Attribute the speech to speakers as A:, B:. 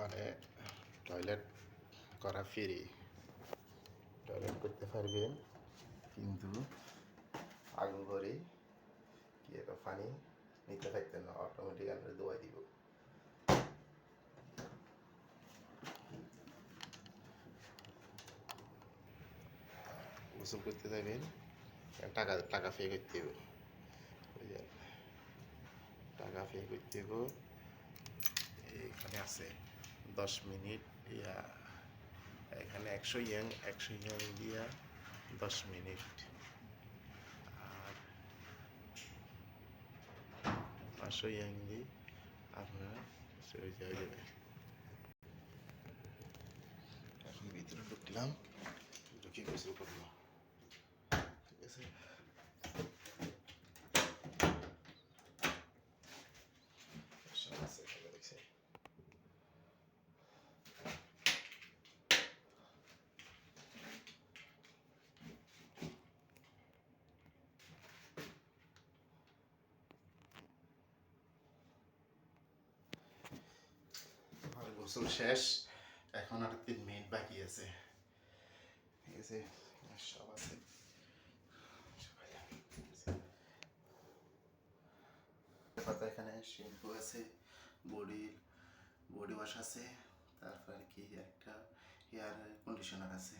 A: মানে টয়লেট করা free, toilet করতে পারবেন, কিন্তু আগুন করে কি একটা পানি নিতে থাকতেন না, অটোমেটিক আমরা দোয়াই দিব। গোসল করতে যাবেন, টাকা টাকা পে করতে হবে, বুঝলেন? টাকা পে করতে হবে। এখানে আছে 10 মিনিট, ইয়া এখানে 100 ইয়ং দিয়া 10 মিনিট, আর 500 ইয়ং দিয়ে আপনার চলে যাবে। এখন ভিতরে ঢুকলাম, ঢুকে গোসল করবো, ঠিক আছে? দেখছে আমার গোসল শেষ, এখন আর 3 মিনিট বাকি আছে, ঠিক আছে? সব আছে, পাতা এখানে শ্যাম্পু আছে, বডি ওয়াশ আছে, তারপর কি একটা হেয়ার কন্ডিশনার আছে।